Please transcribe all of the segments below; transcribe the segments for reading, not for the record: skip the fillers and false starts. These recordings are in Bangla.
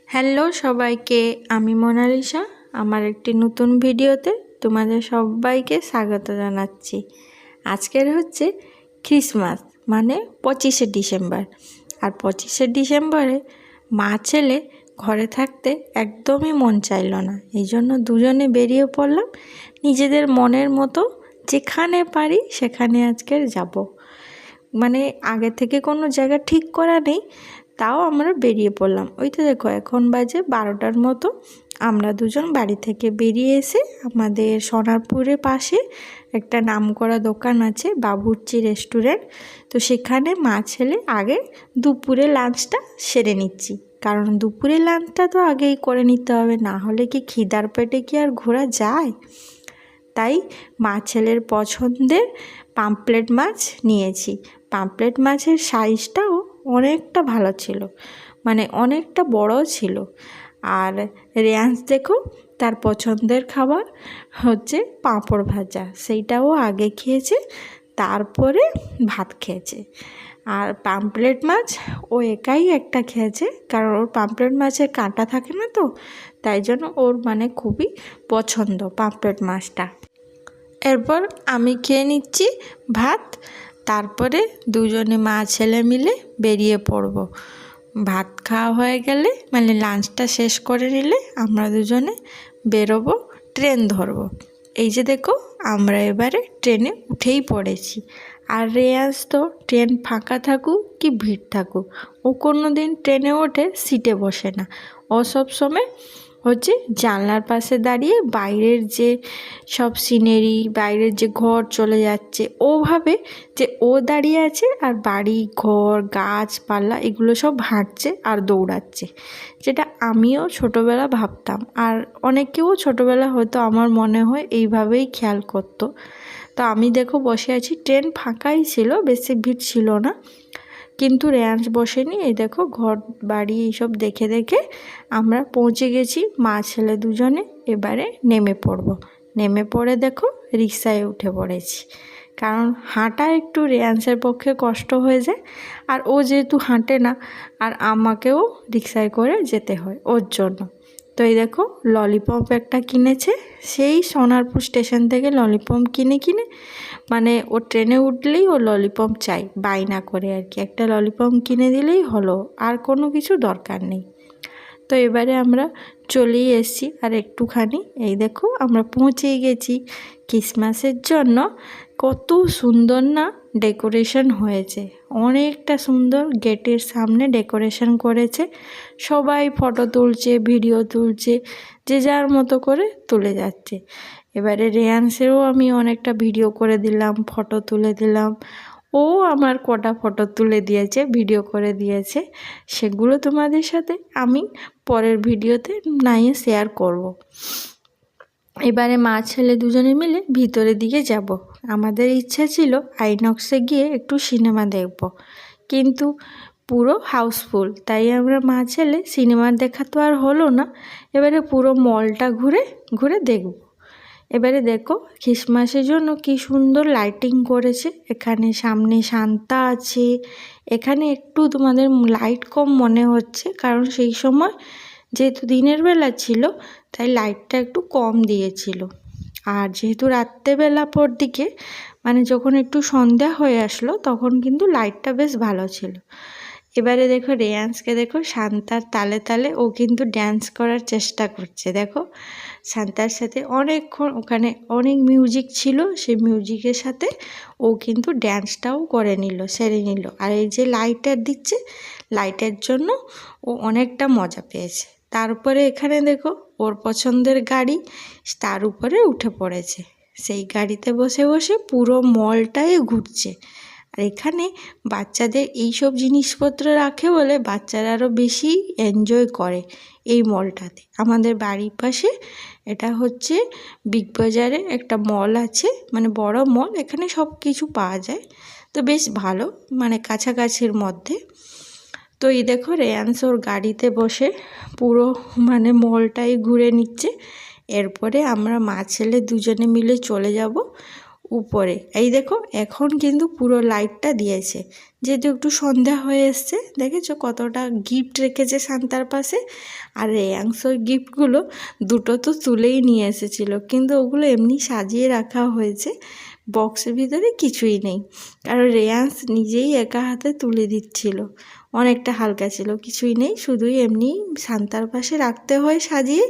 হ্যালো সবাইকে, আমি মোনালিসা। আমার একটি নতুন ভিডিওতে তোমাদের সবাইকে স্বাগত জানাচ্ছি। আজকের হচ্ছে ক্রিসমাস, মানে 25শে ডিসেম্বর। আর 25শে ডিসেম্বরে মা ছেলে ঘরে থাকতে একদমই মন চাইল না, এই জন্য দুজনে বেরিয়ে পড়লাম নিজেদের মনের মতো। যেখানে পারি সেখানে আজকের যাব, মানে আগে থেকে কোনো জায়গা ঠিক করা নেই, তাও আমরা বেরিয়ে পড়লাম। ওই তো দেখো এখন বাজে 12টার মতো। আমরা দুজন বাড়ি থেকে বেরিয়ে এসে আমাদের সোনারপুরের পাশে একটা নামকরা দোকান আছে, বাবুর্চি রেস্টুরেন্ট। তো সেখানে মা ছেলে আগে দুপুরে লাঞ্চটা সেরে নিচ্ছি, কারণ দুপুরে লাঞ্চটা তো আগেই করে নিতে হবে, না হলে কি খিদার পেটে কি আর ঘোরা যায়। তাই মা ছেলের পছন্দের পামপ্লেট মাছ নিয়েছি। পামপ্লেট মাছের সাইজটাও অনেকটা ভালো ছিল, মানে অনেকটা বড় ছিল। আর রেয়ান্স দেখো, তার পছন্দের খাবার হচ্ছে পাঁপড় ভাজা, সেইটাও আগে খেয়েছে, তারপরে ভাত খেয়েছে। আর পামপ্লেট মাছ ও একাই একটা খেয়েছে, কারণ ওর পামপ্লেট মাছের কাঁটা থাকে না, তো তাই জন্য ওর মানে খুবই পছন্দ পামপ্লেট মাছটা। এরপর আমি খেয়ে নিচ্ছি ভাত, তারপরে দুজনে মা ছেলে মিলে বেরিয়ে পড়ব। ভাত খাওয়া হয়ে গেলে, মানে লাঞ্চটা শেষ করে নিলে আমরা দুজনে বেরোবো, ট্রেন ধরবো। এই যে দেখো, আমরা এবারে ট্রেনে উঠেই পড়েছি। আর রেয়াজ তো ট্রেন ফাঁকা থাকুক কি ভিড় থাকুক, ও কোনো দিন ট্রেনে ওঠে সিটে বসে না। ও সব সময় হচ্ছে জানলার পাশে দাঁড়িয়ে বাইরের যে সব সিনারি, বাইরের যে ঘর চলে যাচ্ছে, ও ভাবে যে ও দাঁড়িয়ে আছে আর বাড়ি ঘর গাছপালা এগুলো সব হাঁটছে আর দৌড়াচ্ছে, যেটা আমিও ছোটোবেলা ভাবতাম। আর অনেকেও ছোটোবেলা হয়তো আমার মনে হয় এইভাবেই খেয়াল করতো। তো আমি দেখো বসে আছি, ট্রেন ফাঁকাই ছিল, বেশি ভিড় ছিল না, কিন্তু রেয়ান্স বসেনি। এই দেখো ঘর বাড়ি এইসব দেখে দেখে আমরা পৌঁছে গেছি মা ছেলে দুজনে। এবারে নেমে পড়ব। নেমে পড়ে দেখো রিক্সায় উঠে পড়েছি, কারণ হাঁটা একটু রেয়ান্সের পক্ষে কষ্ট হয়ে যায়, আর ও যেহেতু হাঁটে না, আর আমাকেও রিক্সায় করে যেতে হয় ওর জন্য। তো এই দেখো ললিপপ একটা কিনেছে, সেই সোনারপুর স্টেশন থেকে ললিপপ কিনে মানে ও ট্রেনে উঠলেই ও ললিপপ চাই, বায়না করে আর কি, একটা ললিপপ কিনে দিলেই হলো, আর কোনো কিছু দরকার নেই। তো এবারে আমরা চলেই এসেছি আর একটুখানি, এই দেখো আমরা পৌঁছেই গেছি। ক্রিসমাসের জন্য কত সুন্দর না ডেকোরেশন হয়েছে, অনেকটা সুন্দর। গেটের সামনে ডেকোরেশন করেছে, সবাই ফটো তুলছে, ভিডিও তুলছে, যে যার মতো করে তুলে যাচ্ছে। এবারে রেয়ান্সেরও আমি অনেকটা ভিডিও করে দিলাম, ফটো তুলে দিলাম। ও আমার কটা ফটো তুলে দিয়েছে, ভিডিও করে দিয়েছে, সেগুলো তোমাদের সাথে আমি পরের ভিডিওতে নাই শেয়ার করব। এবারে মা ছেলে দুজনে মিলে ভিতরের দিকে যাব। আমাদের ইচ্ছা ছিল আইনক্সে গিয়ে একটু সিনেমা দেখব, কিন্তু পুরো হাউসফুল, তাই আমরা মা ছেলে সিনেমা দেখা তো আর হলো না। এবারে পুরো মলটা ঘুরে ঘুরে দেখব। এবারে দেখো ক্রিসমাসের জন্য কি সুন্দর লাইটিং করেছে। এখানে সামনে সান্তা আছে, এখানে একটু তোমাদের লাইট কম মনে হচ্ছে, কারণ সেই সময় যেহেতু দিনের বেলা ছিল তাই লাইটটা একটু কম দিয়েছিল। আর যেহেতু রাত্রেবেলা পর দিকে, মানে যখন একটু সন্ধ্যা হয়ে আসলো, তখন কিন্তু লাইটটা বেশ ভালো ছিল। এবারে দেখো রেয়ান্সকে দেখো, সান্তার তালে তালে ও কিন্তু ড্যান্স করার চেষ্টা করছে। দেখো সান্তার সাথে অনেকক্ষণ, ওখানে অনেক মিউজিক ছিল, সেই মিউজিকের সাথে ও কিন্তু ড্যান্সটাও করে নিল, সেরে নিল। আর এই যে লাইটার দিচ্ছে, লাইটের জন্য ও অনেকটা মজা পেয়েছে। তারপরে এখানে দেখো ওর পছন্দের গাড়ি, তার উপরে উঠে পড়েছে, সেই গাড়িতে বসে বসে পুরো মলটাই ঘুরছে। আর এখানে বাচ্চাদের এইসব জিনিসপত্র রাখে বলে বাচ্চারা আরও বেশি এনজয় করে এই মলটাতে। আমাদের বাড়ির পাশে এটা হচ্ছে বিগ বাজারে একটা মল আছে, মানে বড় মল, এখানে সব কিছু পাওয়া যায়, তো বেশ ভালো, মানে কাছাকাছির মধ্যে। তো এই দেখো রেয়ান্স ওর গাড়িতে বসে পুরো মানে মলটাই ঘুরে নিচ্ছে। এরপরে আমরা মা ছেলে দুজনে মিলে চলে যাব উপরে। এই দেখো এখন কিন্তু পুরো লাইটটা দিয়েছে, যেহেতু একটু সন্ধ্যা হয়ে এসছে। দেখেছো কতটা গিফট রেখেছে শান্তার পাশে। আর রেয়াংসর গিফটগুলো দুটো তো তুলেই নিয়ে এসেছিলো, কিন্তু ওগুলো এমনি সাজিয়ে রাখা হয়েছে, বক্সের ভিতরে কিছুই নেই। কারণ রেয়াংস নিজেই একা হাতে তুলে দিচ্ছিল, অনেকটা হালকা ছিল, কিছুই নেই, শুধুই এমনি শান্তার পাশে রাখতে হয় সাজিয়ে,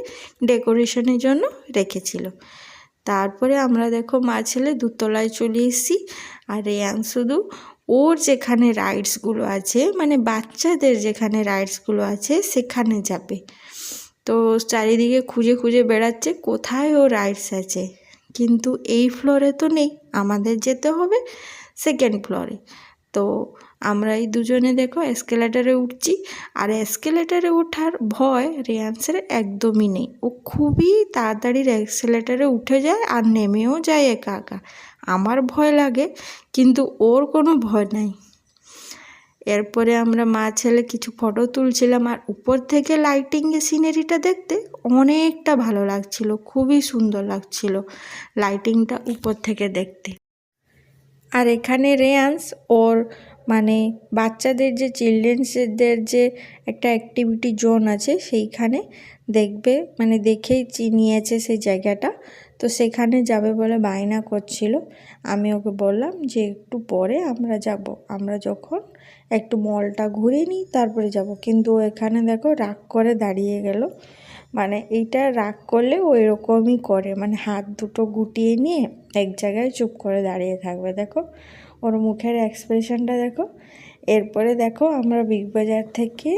ডেকোরেশনের জন্য রেখেছিল। তারপরে আমরা দেখো মা ছেলে দুতলায় চলে এসেছি। আর রেয়ান শুধু ওর যেখানে রাইডসগুলো আছে, মানে বাচ্চাদের যেখানে রাইডসগুলো আছে সেখানে যাবে। তো চারিদিকে খুঁজে খুঁজে বেড়াচ্ছে কোথায় ও রাইডস আছে, কিন্তু এই ফ্লোরে তো নেই, আমাদের যেতে হবে সেকেন্ড ফ্লোরে। তো আমরা এই দুজনে দেখো এসকেলেটারে উঠছি। আর এসকেলেটারে ওঠার ভয় রেয়ান্সের একদমই নেই, ও খুবই তাড়াতাড়ি এসকেলেটারে উঠে যায় আর নেমেও যায় একা একা। আমার ভয় লাগে, কিন্তু ওর কোনো ভয় নাই। এরপরে আমরা মা ছেলে কিছু ফটো তুলছিলাম, আর উপর থেকে লাইটিংয়ের সিনারিটা দেখতে অনেকটা ভালো লাগছিল, খুবই সুন্দর লাগছিল লাইটিংটা উপর থেকে দেখতে। আর এখানে রেয়ান্স ওর মানে বাচ্চাদের যে চিলড্রেন্সদের যে একটা অ্যাক্টিভিটি জোন আছে সেইখানে দেখবে, মানে দেখেই নিয়েছে সেই জায়গাটা। তো সেখানে যাবে বলে বায়না করছিল। আমি ওকে বললাম যে একটু পরে আমরা যাব, আমরা যখন একটু মলটা ঘুরে নিই তারপরে যাব। কিন্তু ও এখানে দেখো রাগ করে দাঁড়িয়ে গেল। মানে এইটা রাগ করলে ও এরকমই করে, মানে হাত দুটো গুটিয়ে নিয়ে এক জায়গায় চুপ করে দাঁড়িয়ে থাকবে। দেখো ওর মুখের এক্সপ্রেশনটা দেখো। এরপরে দেখো আমরা বিগ বাজার থেকে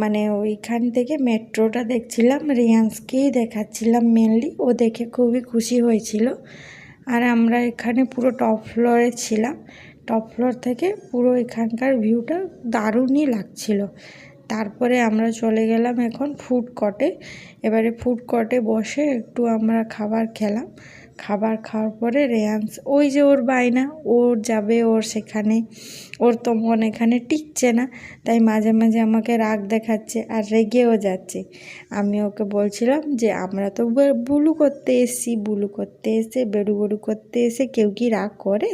মানে ওইখান থেকে মেট্রোটা দেখছিলাম, রিয়ান্সকেই দেখাচ্ছিলাম মেনলি, ও দেখে খুবই খুশি হয়েছিল। আর আমরা এখানে পুরো টপ ফ্লোরে ছিলাম, টপ ফ্লোর থেকে পুরো এখানকার ভিউটা দারুণই লাগছিল। তারপরে আমরা চলে গেলাম এখন ফুড কোর্টে। এবারে ফুড কোর্টে বসে একটু আমরা খাবার খেলাম। খাবার খাওয়ার পরে রেয়ান্স ওই যে ওর বায়না, ওর যাবে, ওর সেখানে ওর তো মন এখানে টিকছে না, তাই মাঝে মাঝে আমাকে রাগ দেখাচ্ছে আর রেগেও যাচ্ছে। আমি ওকে বলছিলাম যে আমরা তো বুলু করতে এসেছি, বুলু করতে এসে বেড়ু বেড়ু করতে এসে কেউ কি রাগ করে?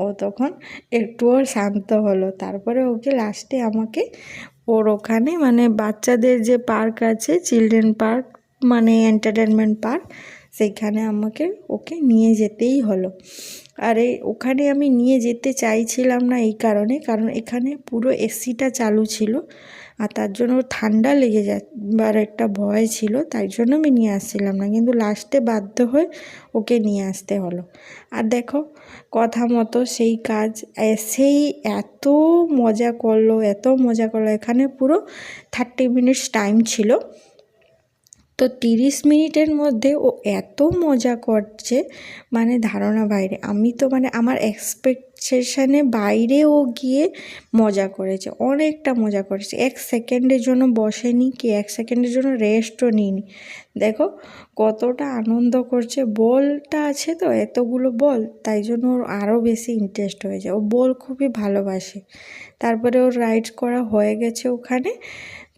ও তখন একটু ওর শান্ত হলো। তারপরে ওকে লাস্টে আমাকে ওর ওখানে মানে বাচ্চাদের যে পার্ক আছে, চিলড্রেন পার্ক মানে এন্টারটেনমেন্ট পার্ক, সেইখানে আমাকে ওকে নিয়ে যেতেই হলো। আর ওখানে আমি নিয়ে যেতে চাইছিলাম না এই কারণে, কারণ এখানে পুরো এসিটা চালু ছিল, আর তার জন্য ঠান্ডা লেগে যাবার একটা ভয় ছিল, তাই জন্য আমি নিয়ে আসছিলাম না। কিন্তু লাস্টে বাধ্য হয়ে ওকে নিয়ে আসতে হলো। আর দেখো কথা মতো সেই কাজ, এসেই এত মজা করলো, এত মজা করলো। এখানে পুরো 30 মিনিটস টাইম ছিল, তো 30 মিনিটের মধ্যে ও এত মজা করছে মানে ধারণা বাইরে। আমি তো মানে আমার এক্সপেকটেশনে বাইরে ও গিয়ে মজা করেছে, অনেকটা মজা করেছে। 1 সেকেন্ডের জন্য বসেনি কি 1 সেকেন্ডের জন্য রেস্টও নিইনি। দেখো কতটা আনন্দ করছে। বলটা আছে তো এতগুলো বল, তাই জন্য ওর আরও বেশি ইন্টারেস্ট হয়েছে, ও বল খুবই ভালোবাসে। তারপরে ওর রাইড করা হয়ে গেছে ওখানে।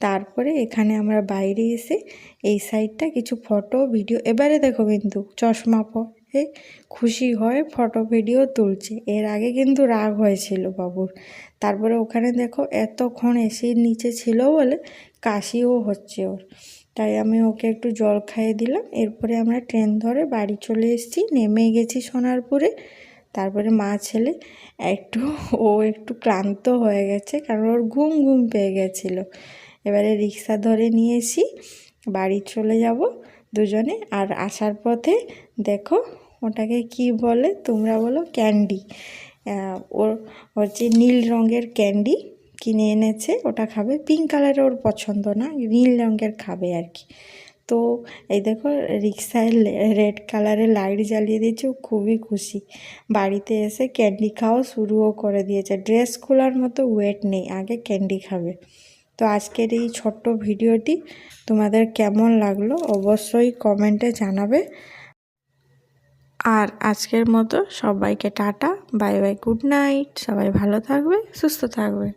তারপরে এখানে আমরা বাইরে এসে এই সাইডটা কিছু ফটো ভিডিও, এবারে দেখো কিন্তু চশমা পরে খুশি হয় ফটো ভিডিও তুলছে। এর আগে কিন্তু রাগ হয়েছিল বাবুর। তারপরে ওখানে দেখো এতক্ষণ এসির নিচে ছিল বলে কাশিও হচ্ছে ওর, তাই আমি ওকে একটু জল খাইয়ে দিলাম। এরপরে আমরা ট্রেন ধরে বাড়ি চলে এসেছি, নেমে গেছি সোনারপুরে। তারপরে মা ছেলে একটু ক্লান্ত হয়ে গেছে, কারণ ওর ঘুম ঘুম পেয়ে গেছিলো। এবারে রিক্সা ধরে নিয়েছি, বাড়ি চলে যাব দুজনে। আর আসার পথে দেখো ওটাকে কি বলে তোমরা বলো, ক্যান্ডি। ওর হচ্ছে নীল রঙের ক্যান্ডি কিনে এনেছে, ওটা খাবে। পিঙ্ক কালারের ওর পছন্দ না, নীল রঙের খাবে আর কি। তো এই দেখো রিক্সায় রেড কালারের লাইট জ্বালিয়ে দিয়েছে, ও খুবই খুশি। বাড়িতে এসে ক্যান্ডি খাওয়া শুরুও করে দিয়েছে, ড্রেস খোলার মতো ওয়েট নেই, আগে ক্যান্ডি খাবে। তো আজকের এই ছোট্ট ভিডিওটি তোমাদের কেমন লাগলো অবশ্যই কমেন্টে জানাবে। আর আজকের মতো সবাইকে tata, bye bye, good night. সবাই ভালো থাকবে, সুস্থ থাকবে।